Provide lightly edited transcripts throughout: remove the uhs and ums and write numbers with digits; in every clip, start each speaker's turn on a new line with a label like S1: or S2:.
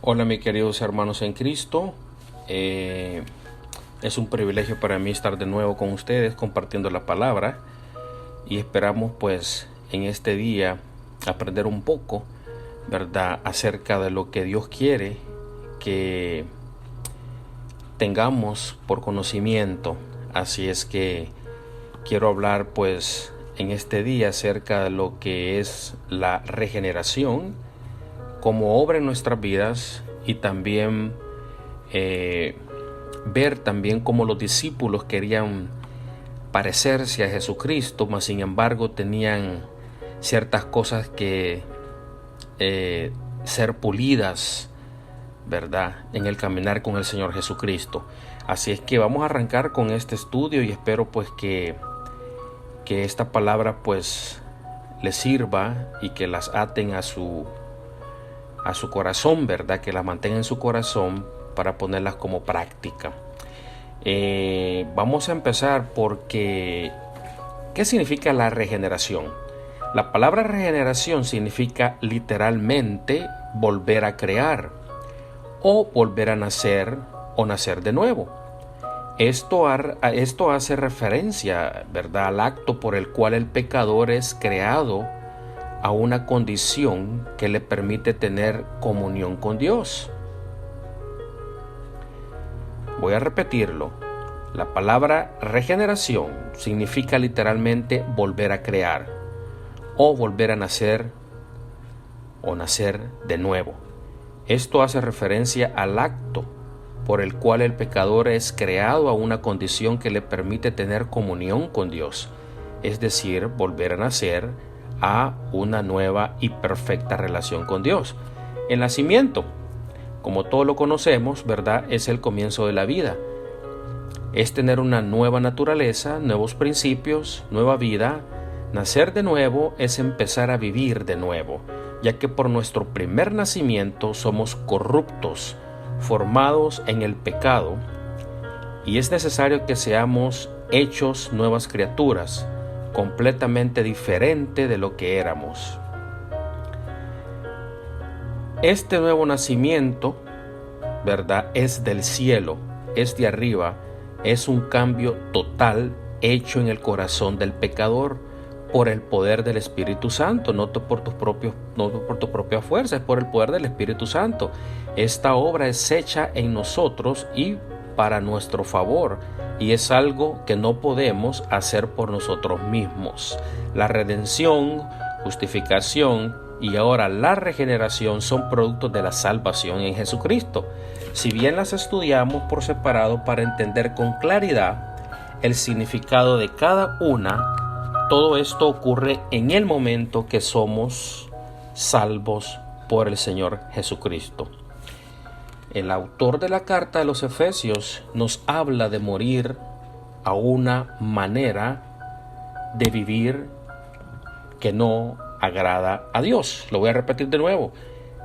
S1: Hola mis queridos hermanos en Cristo, es un privilegio para mí estar de nuevo con ustedes compartiendo la palabra y esperamos pues en este día aprender un poco, ¿verdad?, acerca de lo que Dios quiere que tengamos por conocimiento. Así es que quiero hablar pues en este día acerca de lo que es la regeneración como obra en nuestras vidas y también ver también cómo los discípulos querían parecerse a Jesucristo, mas sin embargo tenían ciertas cosas que ser pulidas, ¿verdad?, en el caminar con el Señor Jesucristo. Así es que vamos a arrancar con este estudio y espero pues que esta palabra pues les sirva y que las aten a su corazón, ¿verdad?, que las mantenga en su corazón para ponerlas como práctica. Vamos a empezar porque ¿qué significa la regeneración? La palabra regeneración significa literalmente volver a crear o volver a nacer o nacer de nuevo. Esto hace referencia, ¿verdad?, al acto por el cual el pecador es creado a una condición que le permite tener comunión con Dios. Voy a repetirlo. La palabra regeneración significa literalmente volver a crear o volver a nacer o nacer de nuevo. Esto hace referencia al acto por el cual el pecador es creado a una condición que le permite tener comunión con Dios, es decir, volver a nacer a una nueva y perfecta relación con Dios. El nacimiento, como todos lo conocemos, ¿verdad?, es el comienzo de la vida. Es tener una nueva naturaleza, nuevos principios, nueva vida. Nacer de nuevo es empezar a vivir de nuevo, ya que por nuestro primer nacimiento somos corruptos, formados en el pecado, y es necesario que seamos hechos nuevas criaturas, completamente diferente de lo que éramos. Este nuevo nacimiento, ¿verdad?, es del cielo, es de arriba, es un cambio total hecho en el corazón del pecador por el poder del Espíritu Santo, no por tu propia fuerza, es por el poder del Espíritu Santo. Esta obra es hecha en nosotros y para nuestro favor, y es algo que no podemos hacer por nosotros mismos. La redención, justificación y ahora la regeneración son productos de la salvación en Jesucristo. Si bien las estudiamos por separado para entender con claridad el significado de cada una, todo esto ocurre en el momento que somos salvos por el Señor Jesucristo. El autor de la carta de los Efesios nos habla de morir a una manera de vivir que no agrada a Dios. Lo voy a repetir de nuevo.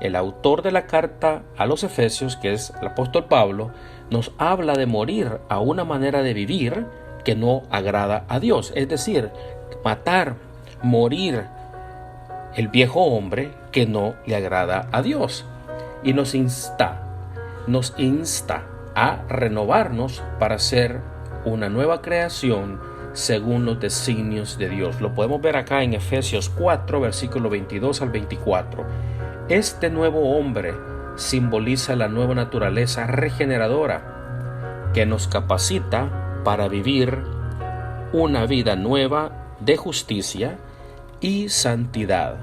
S1: El autor de la carta a los Efesios, que es el apóstol Pablo, nos habla de morir a una manera de vivir que no agrada a Dios. Es decir, matar, morir el viejo hombre que no le agrada a Dios. Y nos insta a renovarnos para ser una nueva creación según los designios de Dios. Lo podemos ver acá en Efesios 4, versículo 22 al 24. Este nuevo hombre simboliza la nueva naturaleza regeneradora que nos capacita para vivir una vida nueva de justicia y santidad.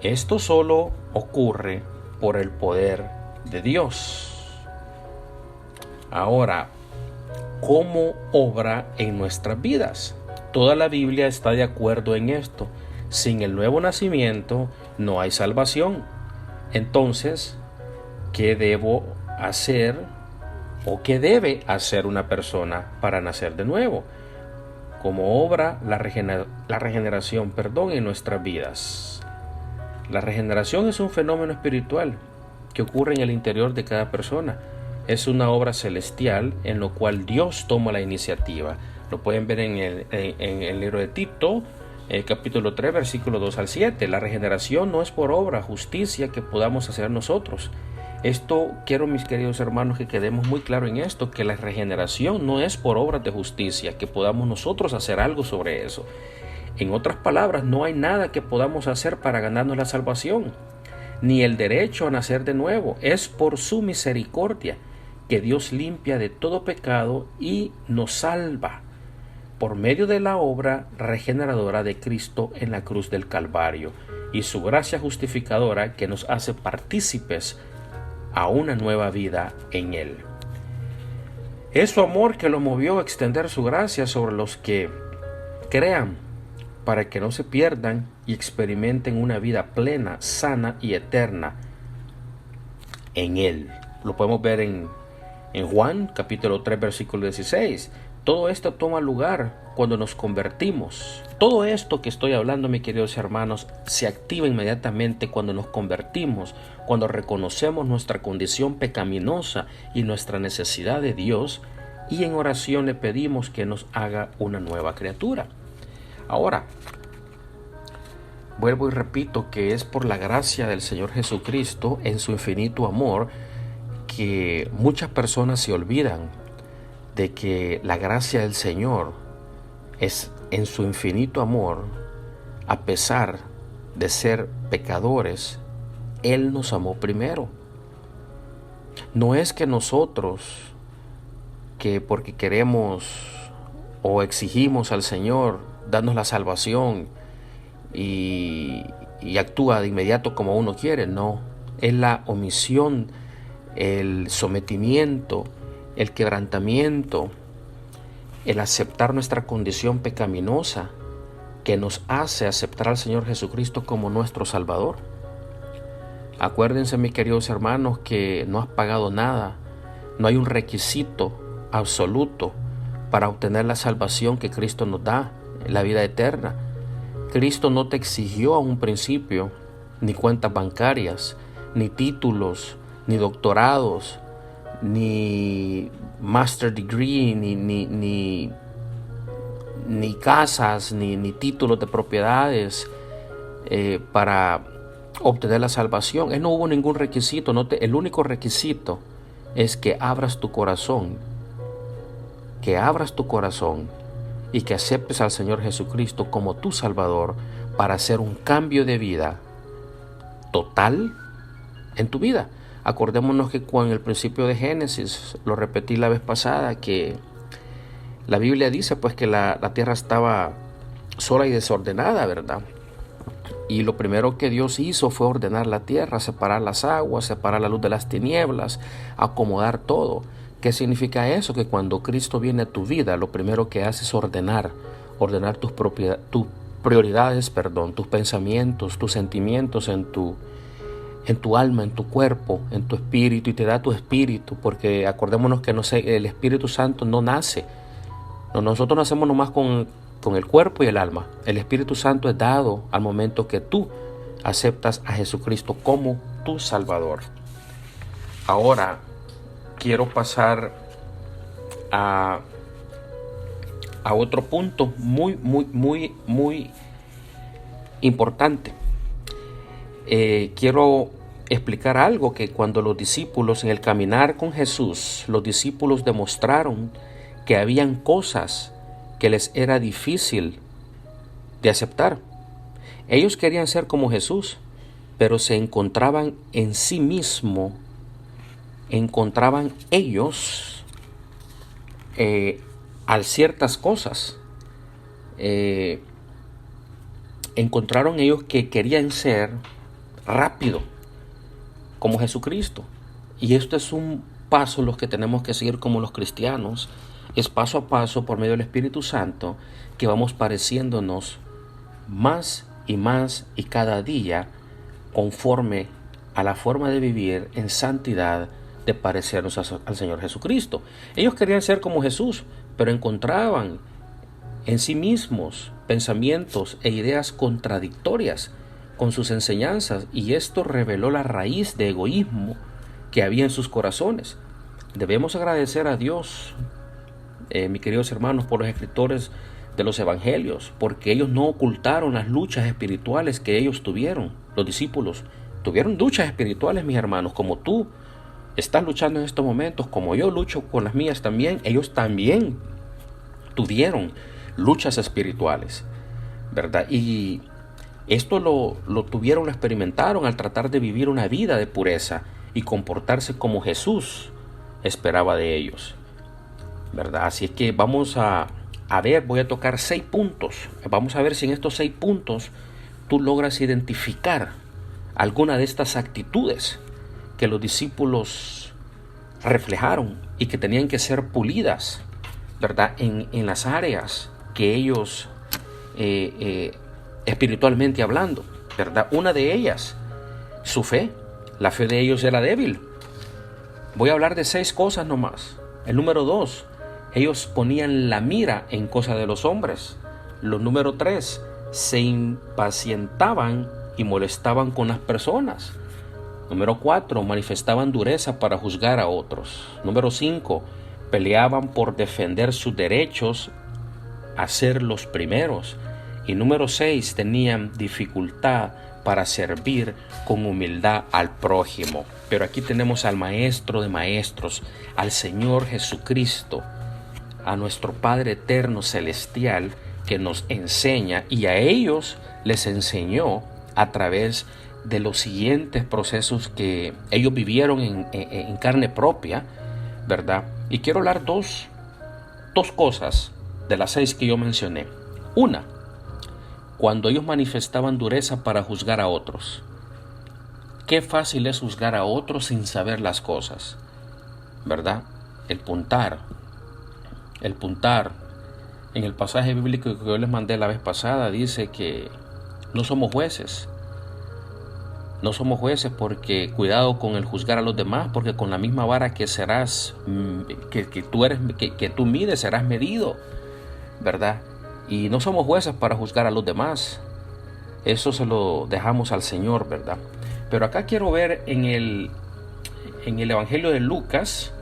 S1: Esto solo ocurre por el poder de Dios. Ahora, ¿cómo obra en nuestras vidas? Toda la Biblia está de acuerdo en esto. Sin el nuevo nacimiento no hay salvación. Entonces, ¿qué debo hacer o qué debe hacer una persona para nacer de nuevo? ¿Cómo obra la regeneración en nuestras vidas? La regeneración es un fenómeno espiritual que ocurre en el interior de cada persona. Es una obra celestial en lo cual Dios toma la iniciativa. Lo pueden ver en el libro de Tito, capítulo 3, versículo 2 al 7. La regeneración no es por obra, justicia que podamos hacer nosotros. Esto quiero, mis queridos hermanos, que quedemos muy claro en esto, que la regeneración no es por obras de justicia, que podamos nosotros hacer algo sobre eso. En otras palabras, no hay nada que podamos hacer para ganarnos la salvación, ni el derecho a nacer de nuevo. Es por su misericordia que Dios limpia de todo pecado y nos salva por medio de la obra regeneradora de Cristo en la cruz del Calvario y su gracia justificadora que nos hace partícipes a una nueva vida en Él. Es su amor que lo movió a extender su gracia sobre los que crean, para que no se pierdan y experimenten una vida plena, sana y eterna en Él. Lo podemos ver en Juan capítulo 3 versículo 16. Todo esto toma lugar cuando nos convertimos. Todo esto que estoy hablando, mis queridos hermanos, se activa inmediatamente cuando nos convertimos, cuando reconocemos nuestra condición pecaminosa y nuestra necesidad de Dios, y en oración le pedimos que nos haga una nueva criatura. Ahora, vuelvo y repito que es por la gracia del Señor Jesucristo en su infinito amor que muchas personas se olvidan de que la gracia del Señor es en su infinito amor, a pesar de ser pecadores, Él nos amó primero. No es que nosotros, que porque queremos o exigimos al Señor darnos la salvación y actúa de inmediato como uno quiere, no. Es la omisión, el sometimiento, el quebrantamiento, el aceptar nuestra condición pecaminosa que nos hace aceptar al Señor Jesucristo como nuestro Salvador. Acuérdense, mis queridos hermanos, que no has pagado nada, no hay un requisito absoluto para obtener la salvación que Cristo nos da, la vida eterna. Cristo no te exigió a un principio ni cuentas bancarias, ni títulos, ni doctorados, ni master degree, ni casas, ni títulos de propiedades para obtener la salvación. Él no hubo ningún requisito. El único requisito es que abras tu corazón, y que aceptes al Señor Jesucristo como tu Salvador para hacer un cambio de vida total en tu vida. Acordémonos que con el principio de Génesis, lo repetí la vez pasada, que la Biblia dice pues que la tierra estaba sola y desordenada, ¿verdad? Y lo primero que Dios hizo fue ordenar la tierra, separar las aguas, separar la luz de las tinieblas, acomodar todo. ¿Qué significa eso? Que cuando Cristo viene a tu vida, lo primero que hace es ordenar tus prioridades, tus pensamientos, tus sentimientos en tu alma, en tu cuerpo, en tu espíritu, y te da tu espíritu, porque acordémonos que el Espíritu Santo no nace. Nosotros nacemos nomás con el cuerpo y el alma. El Espíritu Santo es dado al momento que tú aceptas a Jesucristo como tu Salvador. Ahora quiero pasar a otro punto muy importante. Quiero explicar algo, que cuando los discípulos, en el caminar con Jesús, los discípulos demostraron que habían cosas que les era difícil de aceptar. Ellos querían ser como Jesús, pero se encontraban en sí mismos, encontraban ellos a ciertas cosas. Encontraron ellos que querían ser rápido como Jesucristo, y esto es un paso los que tenemos que seguir como los cristianos. Es paso a paso, por medio del Espíritu Santo, que vamos pareciéndonos más y cada día conforme a la forma de vivir en santidad, de parecernos al Señor Jesucristo. Ellos querían ser como Jesús, pero encontraban en sí mismos pensamientos e ideas contradictorias con sus enseñanzas, y esto reveló la raíz de egoísmo que había en sus corazones. Debemos agradecer a Dios, mis queridos hermanos, por los escritores de los evangelios, porque ellos no ocultaron las luchas espirituales que ellos tuvieron. Los discípulos tuvieron luchas espirituales, mis hermanos, como tú estás luchando en estos momentos, como yo lucho con las mías también, ellos también tuvieron luchas espirituales, ¿verdad? Y esto lo tuvieron, lo experimentaron al tratar de vivir una vida de pureza y comportarse como Jesús esperaba de ellos, ¿verdad? Así es que vamos a ver, voy a tocar 6 puntos. Vamos a ver si en estos 6 puntos tú logras identificar alguna de estas actitudes que los discípulos reflejaron y que tenían que ser pulidas, ¿verdad? En las áreas que ellos espiritualmente hablando, ¿verdad? Una de ellas, su fe. La fe de ellos era débil. Voy a hablar de 6 cosas nomás. El número 2, ellos ponían la mira en cosas de los hombres. Lo número 3, se impacientaban y molestaban con las personas. Número 4, manifestaban dureza para juzgar a otros. Número 5, peleaban por defender sus derechos a ser los primeros. Y número 6, tenían dificultad para servir con humildad al prójimo. Pero aquí tenemos al Maestro de Maestros, al Señor Jesucristo, a nuestro Padre Eterno Celestial, que nos enseña, y a ellos les enseñó a través de los siguientes procesos que ellos vivieron en carne propia, ¿verdad? Y quiero hablar dos cosas de las 6 que yo mencioné. Una, cuando ellos manifestaban dureza para juzgar a otros. Qué fácil es juzgar a otros sin saber las cosas, ¿verdad? El puntar. En el pasaje bíblico que yo les mandé la vez pasada dice que no somos jueces. No somos jueces porque cuidado con el juzgar a los demás, porque con la misma vara que serás, que tú mides, serás medido, ¿verdad? Y no somos jueces para juzgar a los demás. Eso se lo dejamos al Señor, ¿verdad? Pero acá quiero ver en el Evangelio de Lucas,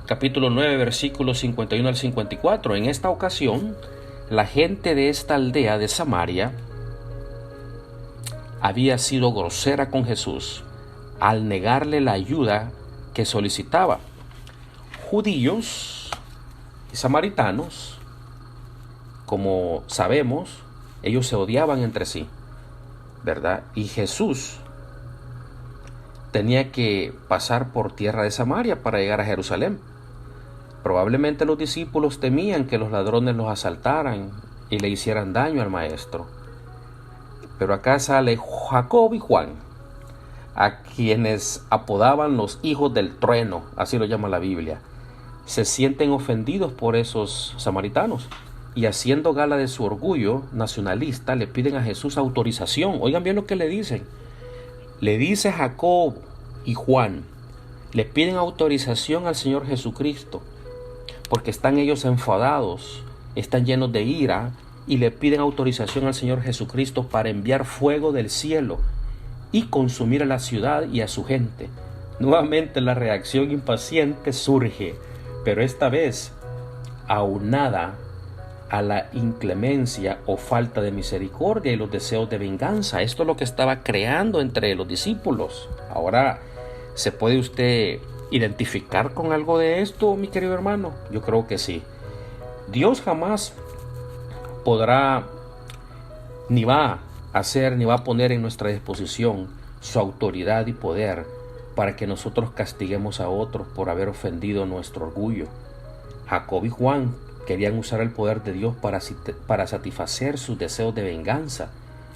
S1: capítulo 9, versículos 51 al 54. En esta ocasión, la gente de esta aldea de Samaria había sido grosera con Jesús al negarle la ayuda que solicitaba. Judíos y samaritanos, como sabemos, ellos se odiaban entre sí, ¿verdad? Y Jesús tenía que pasar por tierra de Samaria para llegar a Jerusalén. Probablemente los discípulos temían que los ladrones los asaltaran y le hicieran daño al maestro. Pero acá sale Jacob y Juan, a quienes apodaban los hijos del trueno, así lo llama la Biblia. Se sienten ofendidos por esos samaritanos y, haciendo gala de su orgullo nacionalista, le piden a Jesús autorización. Oigan bien lo que le dicen. Le dice Jacob y Juan, le piden autorización al Señor Jesucristo, porque están ellos enfadados, están llenos de ira, y le piden autorización al Señor Jesucristo para enviar fuego del cielo y consumir a la ciudad y a su gente. Nuevamente la reacción impaciente surge, pero esta vez aunada a la inclemencia o falta de misericordia y los deseos de venganza. Esto es lo que estaba creando entre los discípulos. Ahora, ¿se puede usted identificar con algo de esto, mi querido hermano? Yo creo que sí. Dios jamás podrá, ni va a poner en nuestra disposición su autoridad y poder para que nosotros castiguemos a otros por haber ofendido nuestro orgullo. Jacob y Juan querían usar el poder de Dios para satisfacer sus deseos de venganza.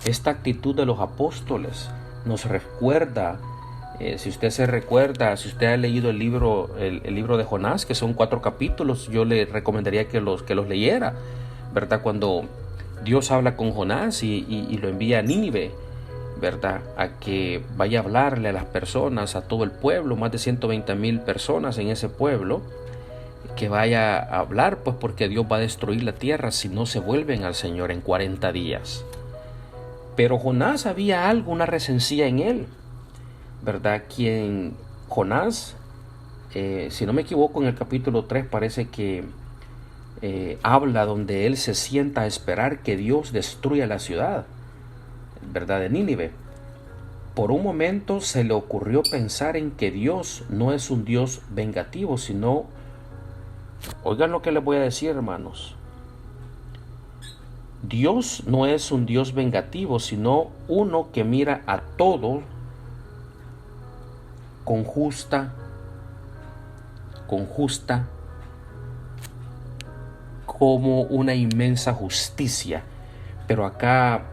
S1: Esta actitud de los apóstoles nos recuerda, si usted se recuerda, si usted ha leído el libro de Jonás, que son 4 capítulos, yo le recomendaría que los leyera, ¿verdad? Cuando Dios habla con Jonás y lo envía a Nínive, ¿verdad? A que vaya a hablarle a las personas, a todo el pueblo, más de 120,000 personas en ese pueblo, que vaya a hablar, pues porque Dios va a destruir la tierra si no se vuelven al Señor en 40 días. Pero Jonás, había algo, una rencilla en él, ¿verdad? Jonás, si no me equivoco, en el capítulo 3 parece que habla donde él se sienta a esperar que Dios destruya la ciudad, ¿verdad?, de Nínive. por un momento se le ocurrió pensar en que Dios no es un Dios vengativo, sino, oigan lo que les voy a decir, hermanos, Dios no es un Dios vengativo, sino uno que mira a todo con justa, como una inmensa justicia. Pero acá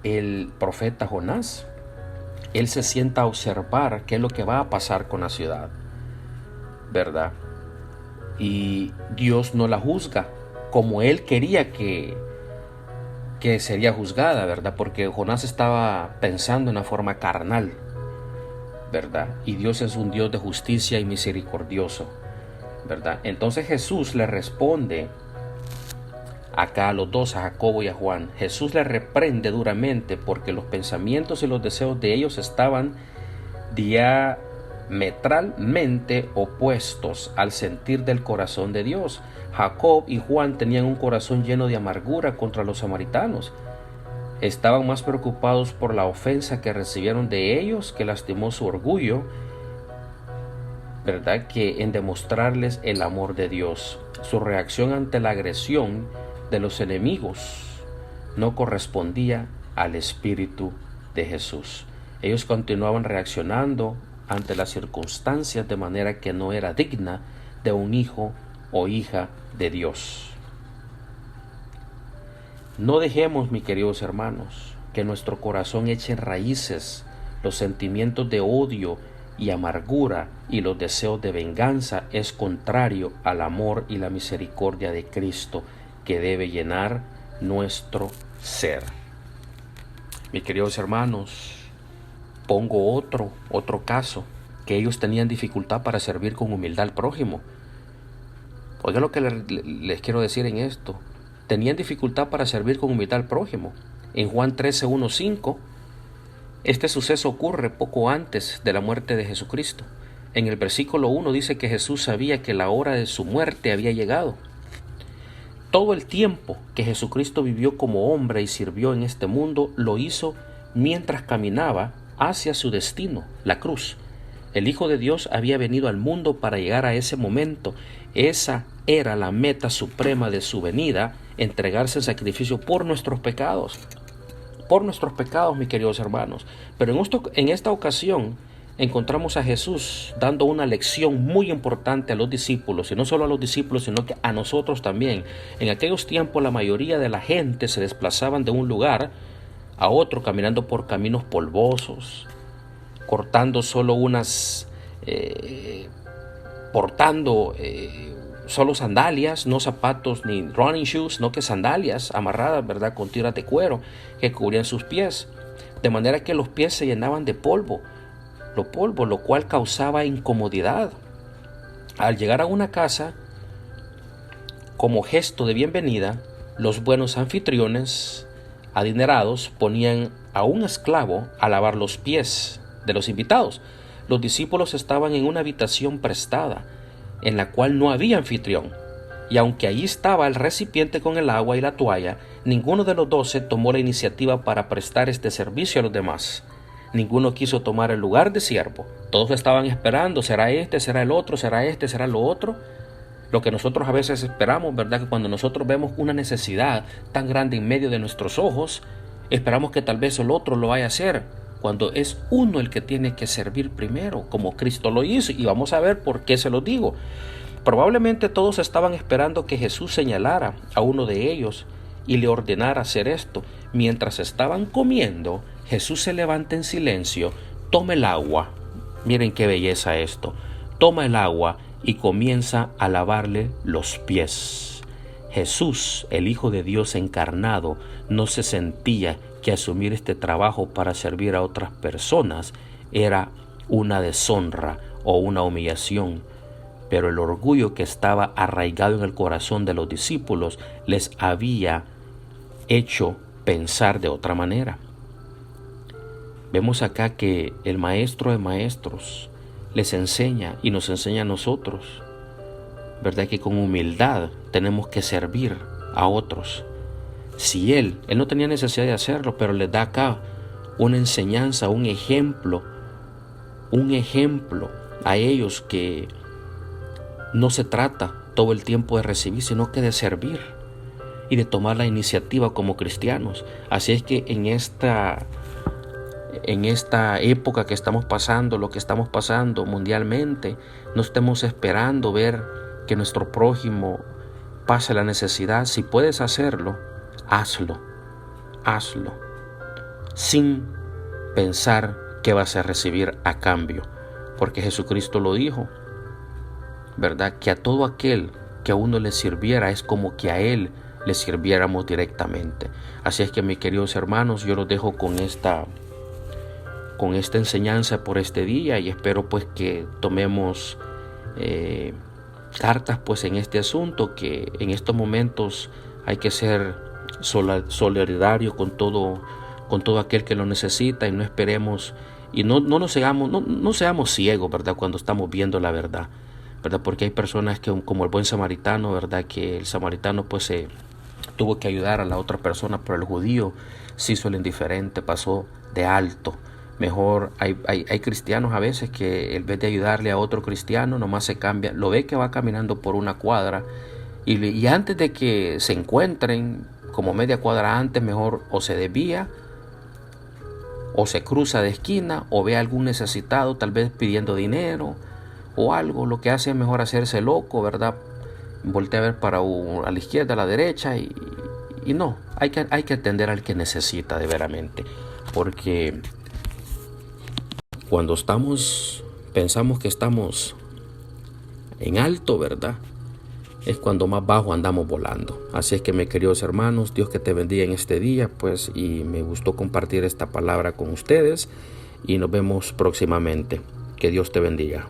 S1: el profeta Jonás, él se sienta a observar qué es lo que va a pasar con la ciudad, ¿verdad? Y Dios no la juzga como él quería que sería juzgada, ¿verdad? Porque Jonás estaba pensando en una forma carnal, ¿verdad? Y Dios es un Dios de justicia y misericordioso, ¿verdad? Entonces Jesús le responde acá a los dos, a Jacobo y a Juan. Jesús le reprende duramente porque los pensamientos y los deseos de ellos estaban diametralmente opuestos al sentir del corazón de Dios. Jacob y Juan tenían un corazón lleno de amargura contra los samaritanos. Estaban más preocupados por la ofensa que recibieron de ellos, que lastimó su orgullo, ¿verdad?, que en demostrarles el amor de Dios. Su reacción ante la agresión de los enemigos no correspondía al espíritu de Jesús. Ellos continuaban reaccionando ante las circunstancias de manera que no era digna de un hijo o hija de Dios. No dejemos, mis queridos hermanos, que nuestro corazón eche raíces los sentimientos de odio y amargura, y los deseos de venganza. Es contrario al amor y la misericordia de Cristo, que debe llenar nuestro ser. Mis queridos hermanos, pongo otro caso, que ellos tenían dificultad para servir con humildad al prójimo. Oigan lo que les quiero decir en esto. Tenían dificultad para servir con humildad al prójimo. En Juan 13:1-5, este suceso ocurre poco antes de la muerte de Jesucristo. En el versículo 1 dice que Jesús sabía que la hora de su muerte había llegado. Todo el tiempo que Jesucristo vivió como hombre y sirvió en este mundo, lo hizo mientras caminaba hacia su destino, la cruz. El Hijo de Dios había venido al mundo para llegar a ese momento. Esa era la meta suprema de su venida, entregarse en sacrificio por nuestros pecados. Por nuestros pecados, mis queridos hermanos. Pero en esta ocasión encontramos a Jesús dando una lección muy importante a los discípulos, y no solo a los discípulos, sino que a nosotros también. En aquellos tiempos la mayoría de la gente se desplazaban de un lugar a otro caminando por caminos polvosos, cortando solo portando solo sandalias, no zapatos ni running shoes, no que sandalias amarradas, ¿verdad?, con tiras de cuero que cubrían sus pies, de manera que los pies se llenaban de polvo, lo cual causaba incomodidad. Al llegar a una casa, como gesto de bienvenida, los buenos anfitriones adinerados ponían a un esclavo a lavar los pies de los invitados. Los discípulos estaban en una habitación prestada, en la cual no había anfitrión, y aunque allí estaba el recipiente con el agua y la toalla, ninguno de los 12 tomó la iniciativa para prestar este servicio a los demás. Ninguno quiso tomar el lugar de siervo. Todos estaban esperando, será este, será el otro, será este, será lo otro. Lo que nosotros a veces esperamos, ¿verdad?, que cuando nosotros vemos una necesidad tan grande en medio de nuestros ojos, esperamos que tal vez el otro lo vaya a hacer, cuando es uno el que tiene que servir primero, como Cristo lo hizo. Y vamos a ver por qué se lo digo. Probablemente todos estaban esperando que Jesús señalara a uno de ellos y le ordenara hacer esto. Mientras estaban comiendo, Jesús se levanta en silencio, toma el agua. Miren qué belleza esto. Toma el agua y comienza a lavarle los pies. Jesús, el Hijo de Dios encarnado, no se sentía que asumir este trabajo para servir a otras personas era una deshonra o una humillación, pero el orgullo que estaba arraigado en el corazón de los discípulos les había hecho pensar de otra manera. Vemos acá que el Maestro de Maestros les enseña y nos enseña a nosotros, ¿verdad?, que con humildad tenemos que servir a otros. Si él no tenía necesidad de hacerlo, pero les da acá una enseñanza, un ejemplo a ellos, que no se trata todo el tiempo de recibir, sino que de servir y de tomar la iniciativa como cristianos. Así es que en esta época que estamos pasando, lo que estamos pasando mundialmente, no estemos esperando ver que nuestro prójimo pase la necesidad. Si puedes hacerlo, hazlo, sin pensar que vas a recibir a cambio, porque Jesucristo lo dijo, ¿verdad? Que a todo aquel que a uno le sirviera es como que a Él le sirviéramos directamente. Así es que, mis queridos hermanos, yo los dejo con esta enseñanza por este día, y espero pues que tomemos cartas pues en este asunto, que en estos momentos hay que ser solidario con todo aquel que lo necesita, y no esperemos y no seamos ciegos, ¿verdad? Cuando estamos viendo la verdad, ¿verdad? Porque hay personas que, como el buen samaritano, ¿verdad? Que el samaritano pues tuvo que ayudar a la otra persona, pero el judío se hizo el indiferente, pasó de alto. Mejor hay cristianos a veces que en vez de ayudarle a otro cristiano, nomás se cambia, lo ve que va caminando por una cuadra, y antes de que se encuentren, como media cuadra antes, mejor o se desvía o se cruza de esquina, o ve a algún necesitado tal vez pidiendo dinero o algo. Lo que hace es mejor hacerse loco, ¿verdad? Voltea a ver a la izquierda, a la derecha, y no, hay que atender al que necesita de veramente, porque cuando pensamos que estamos en alto, ¿verdad? Es cuando más bajo andamos volando. Así es que, mis queridos hermanos, Dios que te bendiga en este día, pues, y me gustó compartir esta palabra con ustedes, y nos vemos próximamente. Que Dios te bendiga.